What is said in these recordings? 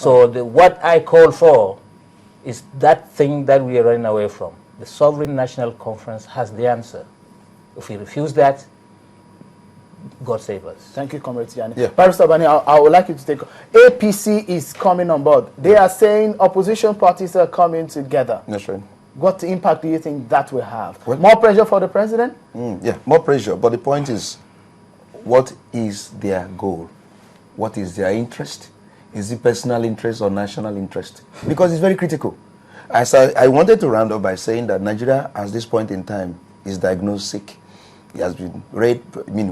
So what I call for is that thing that we are running away from. The Sovereign National Conference has the answer. If we refuse that, God save us. Thank you, Comrade Tijani. Yeah. Barrister Bani, I would like you to take... APC is coming on board. They are saying opposition parties are coming together. That's right. What impact do you think that will have? Well, more pressure for the president? Yeah, more pressure. But the point is, what is their goal? What is their interest? Is it personal interest or national interest? Because it's very critical. I wanted to round up by saying that Nigeria, at this point in time, is diagnosed sick. It has been read,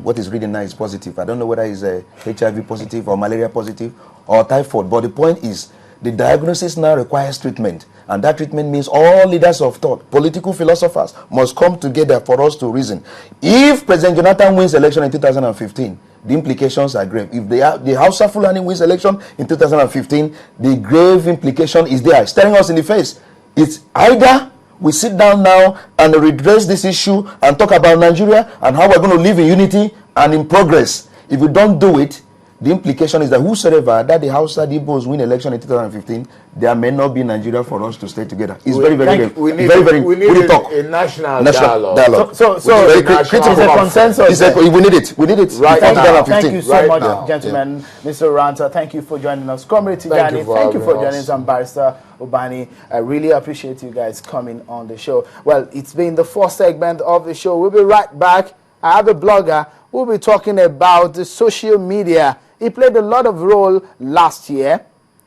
what is reading now is positive. I don't know whether it's HIV positive or malaria positive or typhoid. But the point is, the diagnosis now requires treatment. And that treatment means all leaders of thought, political philosophers, must come together for us to reason. If President Jonathan wins election in 2015, the implications are grave. If the Hausa Fulani wins election in 2015, the grave implication is there, staring us in the face. It's either we sit down now and redress this issue and talk about Nigeria and how we're going to live in unity and in progress. If we don't do it, the implication is that whosoever that the Hausa Igbos win election in 2015, there may not be Nigeria for us to stay together. It's very we need a national dialogue. So it's a consensus. We need it. We need it. Right. Thank you so much, gentlemen. Yeah. Mr. Ranta, thank you for joining us. Comrade Tijani, thank you for joining us. And Barrister Obani, I really appreciate you guys coming on the show. Well, it's been the fourth segment of the show. We'll be right back. I have a blogger. We'll be talking about the social media. He played a lot of role last year,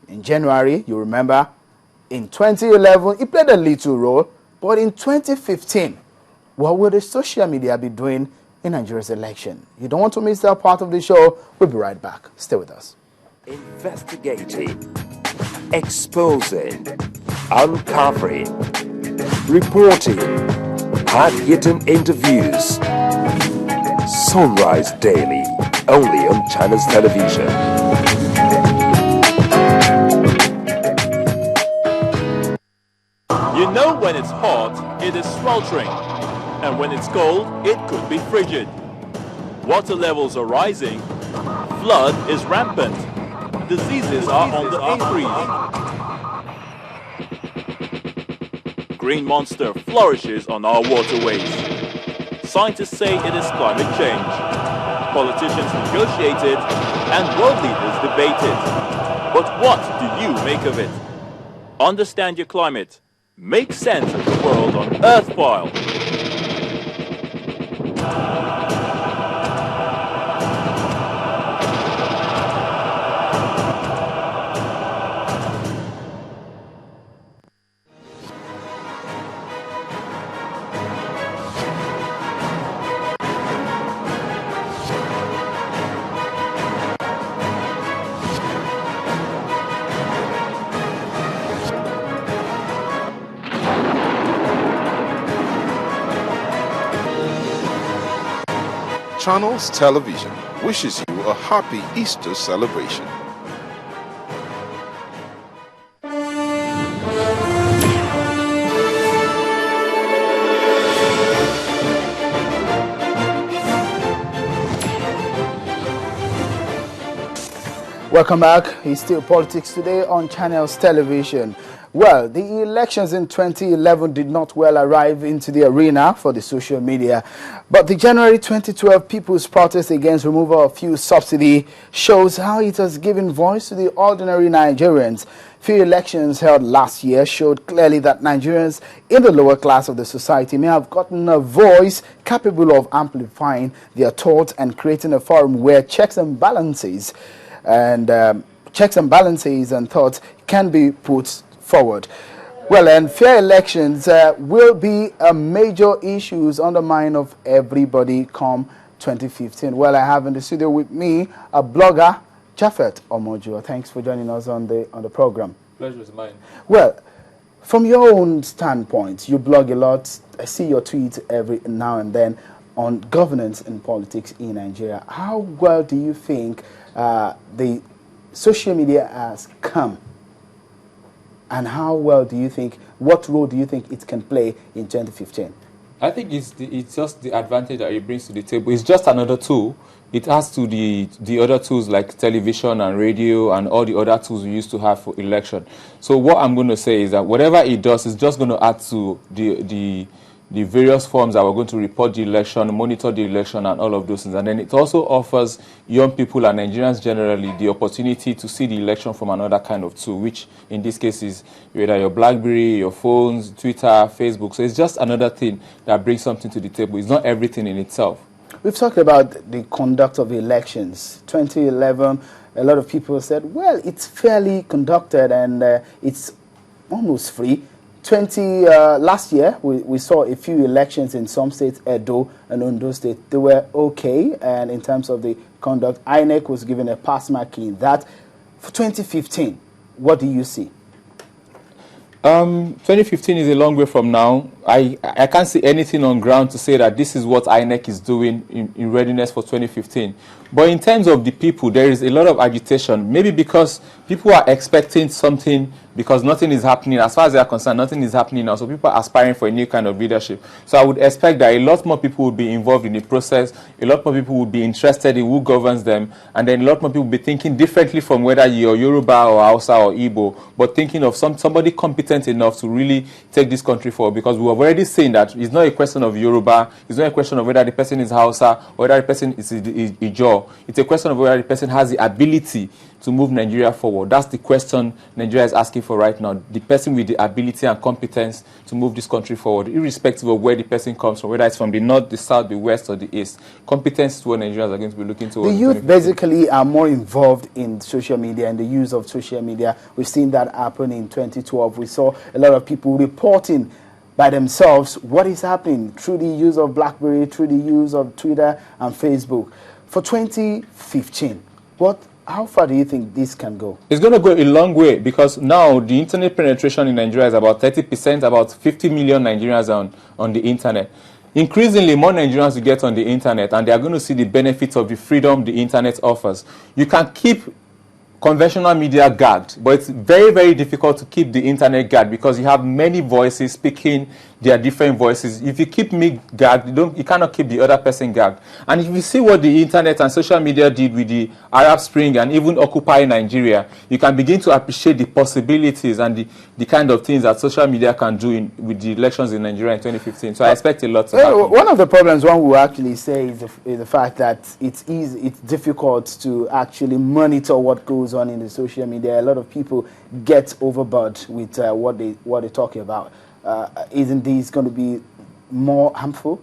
in January, you remember. In 2011, he played a little role. But in 2015, what will the social media be doing in Nigeria's election? You don't want to miss that part of the show. We'll be right back. Stay with us. Investigating, exposing, uncovering, reporting, hard-hitting interviews. Sunrise Daily, only on Channels Television. You know when it's hot, it is sweltering. And when it's cold, it could be frigid. Water levels are rising. Flood is rampant. Diseases are on the increase. Green monster flourishes on our waterways. Scientists say it is climate change. Politicians negotiate it, and world leaders debate it. But what do you make of it? Understand your climate. Make sense of the world on Earthfile. Channels Television wishes you a happy Easter celebration. Welcome back. It's still Politics Today on Channels Television. Well, the elections in 2011 did not well arrive into the arena for the social media. But the January 2012 people's protest against removal of fuel subsidy shows how it has given voice to the ordinary Nigerians. Few elections held last year showed clearly that Nigerians in the lower class of the society may have gotten a voice capable of amplifying their thoughts and creating a forum where checks and balances and thoughts can be put forward. Well, and fair elections will be a major issue on the mind of everybody come 2015. Well, I have in the studio with me a blogger, Japheth Omojuwa. Thanks for joining us on the program. Pleasure is mine. Well, from your own standpoint, you blog a lot. I see your tweets every now and then on governance and politics in Nigeria. How well do you think the social media has come? And how well do you think, what role do you think it can play in 2015? I think it's just the advantage that it brings to the table. It's just another tool. It adds to the other tools like television and radio and all the other tools we used to have for election. So what I'm going to say is that whatever it does is just going to add to the various forms that we're going to report the election, monitor the election, and all of those things. And then it also offers young people and Nigerians generally the opportunity to see the election from another kind of tool, which in this case is whether your BlackBerry, your phones, Twitter, Facebook. So it's just another thing that brings something to the table. It's not everything in itself. We've talked about the conduct of elections. 2011, a lot of people said, well, it's fairly conducted and it's almost free. Last year, we saw a few elections in some states, Edo and Ondo State. They were okay, and in terms of the conduct, INEC was given a pass mark in that. For 2015, what do you see? 2015 is a long way from now. I can't see anything on ground to say that this is what INEC is doing in readiness for 2015. But in terms of the people, there is a lot of agitation, maybe because people are expecting something because nothing is happening. As far as they are concerned, nothing is happening now. So people are aspiring for a new kind of leadership. So I would expect that a lot more people would be involved in the process. A lot more people would be interested in who governs them. And then a lot more people will be thinking differently from whether you're Yoruba or Hausa or Igbo, but thinking of somebody competent enough to really take this country forward. Because we have already seen that it's not a question of Yoruba. It's not a question of whether the person is Hausa or whether the person is Ijo. It's a question of whether the person has the ability to move Nigeria forward. That's the question Nigeria is asking for right now. The person with the ability and competence to move this country forward, irrespective of where the person comes from, whether it's from the north, the south, the west, or the east. Competence is what Nigerians are going to be looking towards. The youth basically are more involved in social media and the use of social media. We've seen that happen in 2012. We saw a lot of people reporting by themselves what is happening through the use of BlackBerry, through the use of Twitter and Facebook. For 2015, how far do you think this can go? It's going to go a long way because now the internet penetration in Nigeria is about 30%, about 50 million Nigerians on the internet. Increasingly, more Nigerians will get on the internet and they are going to see the benefits of the freedom the internet offers. You can keep conventional media gagged, but it's very, very difficult to keep the internet gagged because you have many voices speaking their different voices. If you keep me gagged, you cannot keep the other person gagged. And if you see what the internet and social media did with the Arab Spring and even Occupy Nigeria, you can begin to appreciate the possibilities and the kind of things that social media can do with the elections in Nigeria in 2015. So I expect a lot to happen. One of the problems one will actually say is the fact that it's difficult to actually monitor what goes on in the social media. A lot of people get overboard with what they're talking about. Isn't this going to be more harmful?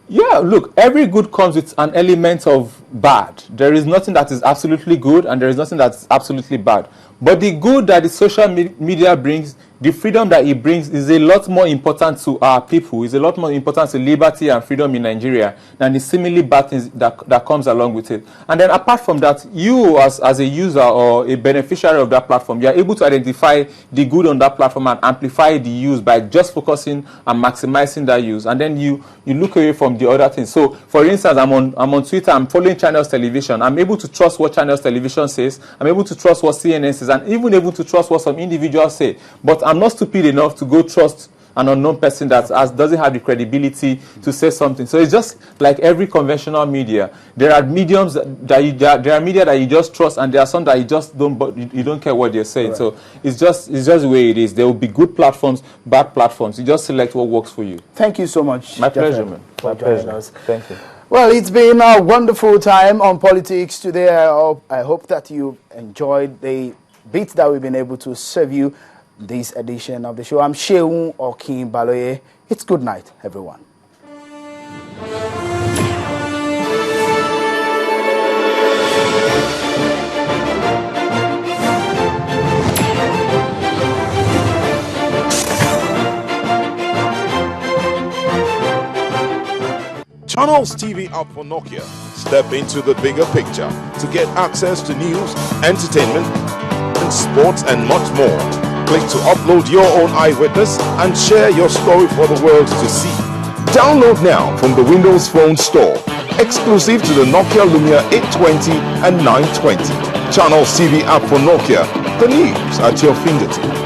Yeah, look, every good comes with an element of bad. There is nothing that is absolutely good and there is nothing that is absolutely bad. But the good that the social media brings, the freedom that it brings is a lot more important to our people. It's a lot more important to liberty and freedom in Nigeria than the seemingly bad things that comes along with it. And then apart from that, you as a user or a beneficiary of that platform, you are able to identify the good on that platform and amplify the use by just focusing and maximizing that use. And then you look away from the other things. So for instance, I'm on Twitter, I'm following Channels Television. I'm able to trust what Channels Television says. I'm able to trust what CNN says, and even able to trust what some individuals say. But I'm not stupid enough to go trust an unknown person that doesn't have the credibility to say something. So it's just like every conventional media. There are mediums there are media that you just trust, and there are some that you just don't care what they're saying. Right. So it's just the way it is. There will be good platforms, bad platforms. You just select what works for you. Thank you so much. My pleasure, man. My pleasure. Thank you. Well, it's been a wonderful time on politics today. I hope that you enjoyed the bits that we've been able to serve you this edition of the show. I'm Sheun Okin Baloye. It's good night, everyone. Channels TV app for Nokia. Step into the bigger picture to get access to news, entertainment, and sports and much more. Click to upload your own eyewitness and share your story for the world to see. Download now from the Windows Phone Store. Exclusive to the Nokia Lumia 820 and 920. Channels TV app for Nokia. The news at your fingertips.